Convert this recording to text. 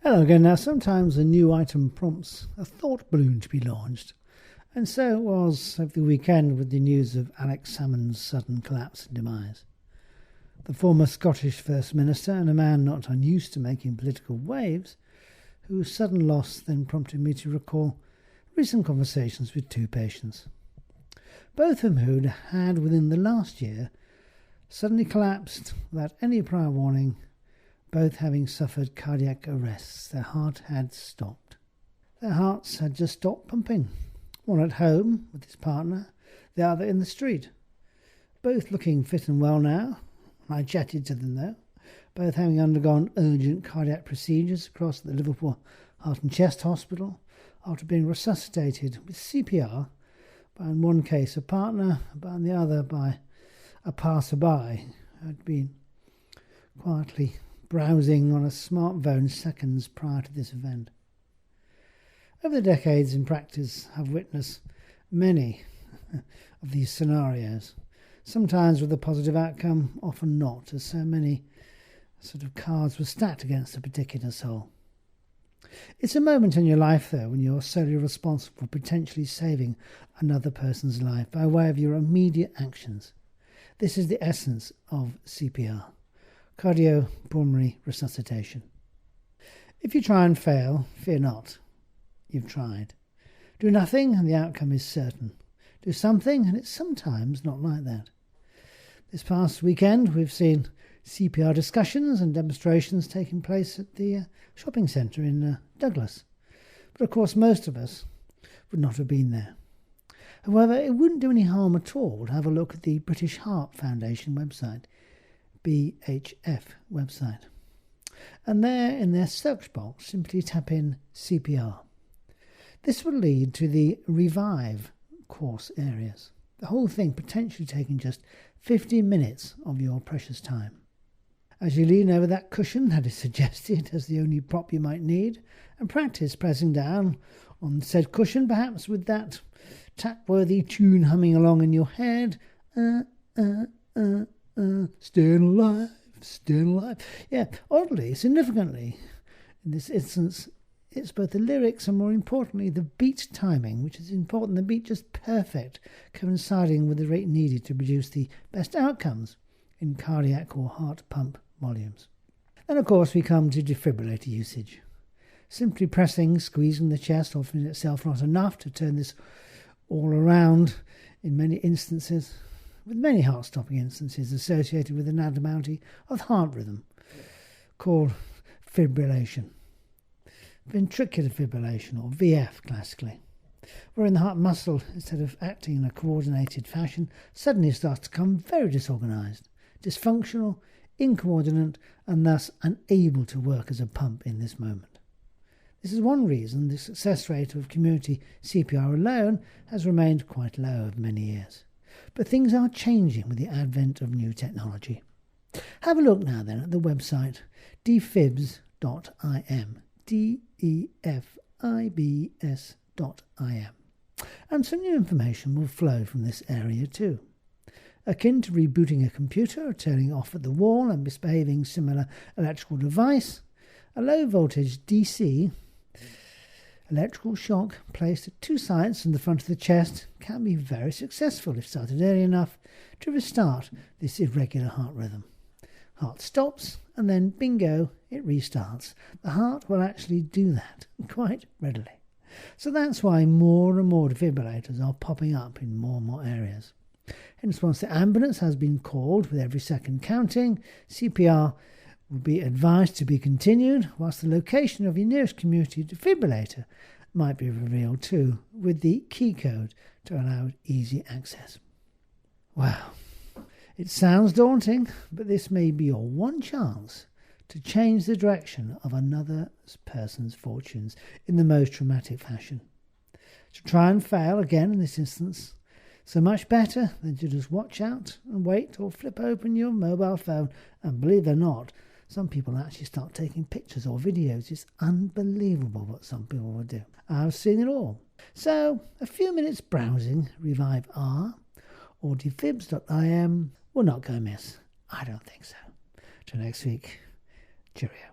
Hello again. Now, sometimes a new item prompts a thought balloon to be launched, and so it was over the weekend with the news of Alex Salmond's sudden collapse and demise. The former Scottish First Minister, and a man not unused to making political waves, whose sudden loss then prompted me to recall recent conversations with two patients, both of whom had within the last year suddenly collapsed without any prior warning, both having suffered cardiac arrests. Their heart had stopped. Their hearts had just stopped pumping. One at home with his partner, the other in the street. Both looking fit and well now. I chatted to them though, both having undergone urgent cardiac procedures across the Liverpool Heart and Chest Hospital after being resuscitated with CPR by, in one case, a partner, but in the other by a passerby who had been quietly browsing on a smartphone seconds prior to this event. Over the decades in practice, I've witnessed many of these scenarios, sometimes with a positive outcome, often not, as so many sort of cards were stacked against a particular soul. It's a moment in your life, though, when you're solely responsible for potentially saving another person's life by way of your immediate actions. This is the essence of CPR. Cardiopulmonary resuscitation. If you try and fail, fear not. You've tried. Do nothing and the outcome is certain. Do something and it's sometimes not like that. This past weekend we've seen CPR discussions and demonstrations taking place at the shopping centre in Douglas. But of course most of us would not have been there. However, it wouldn't do any harm at all to have a look at the British Heart Foundation website, BHF website. And there in their search box simply tap in CPR. This will lead to the Revive course areas. The whole thing potentially taking just 15 minutes of your precious time. As you lean over that cushion that is suggested as the only prop you might need, and practice pressing down on said cushion, perhaps with that tap-worthy tune humming along in your head, staying alive. Yeah, oddly, significantly, in this instance, it's both the lyrics and, more importantly, the beat timing, which is important, the beat just perfect, coinciding with the rate needed to produce the best outcomes in cardiac or heart pump volumes. Then, of course, we come to defibrillator usage. Simply pressing, squeezing the chest, often in itself not enough to turn this all around in many instances, with many heart-stopping instances associated with an abnormality of heart rhythm called fibrillation. Ventricular fibrillation, or VF classically, wherein the heart muscle, instead of acting in a coordinated fashion, suddenly starts to become very disorganised, dysfunctional, incoordinate, and thus unable to work as a pump in this moment. This is one reason the success rate of community CPR alone has remained quite low over many years. But things are changing with the advent of new technology. Have a look now then at the website defibs.im, defibs.im, and some new information will flow from this area too. Akin to rebooting a computer or turning off at the wall and misbehaving similar electrical device, a low voltage DC electrical shock placed at two sites in the front of the chest can be very successful if started early enough to restart this irregular heart rhythm. Heart stops and then bingo, it restarts. The heart will actually do that quite readily. So that's why more and more defibrillators are popping up in more and more areas. Hence, once the ambulance has been called with every second counting, CPR will be advised to be continued, whilst the location of your nearest community defibrillator might be revealed too, with the key code to allow easy access. Wow, it sounds daunting, but this may be your one chance to change the direction of another person's fortunes in the most dramatic fashion. To try and fail again in this instance, so much better than to just watch out and wait or flip open your mobile phone and, believe it or not, some people actually start taking pictures or videos. It's unbelievable what some people will do. I've seen it all. So, a few minutes browsing Revive R or defibs.im will not go amiss. I don't think so. Till next week, cheerio.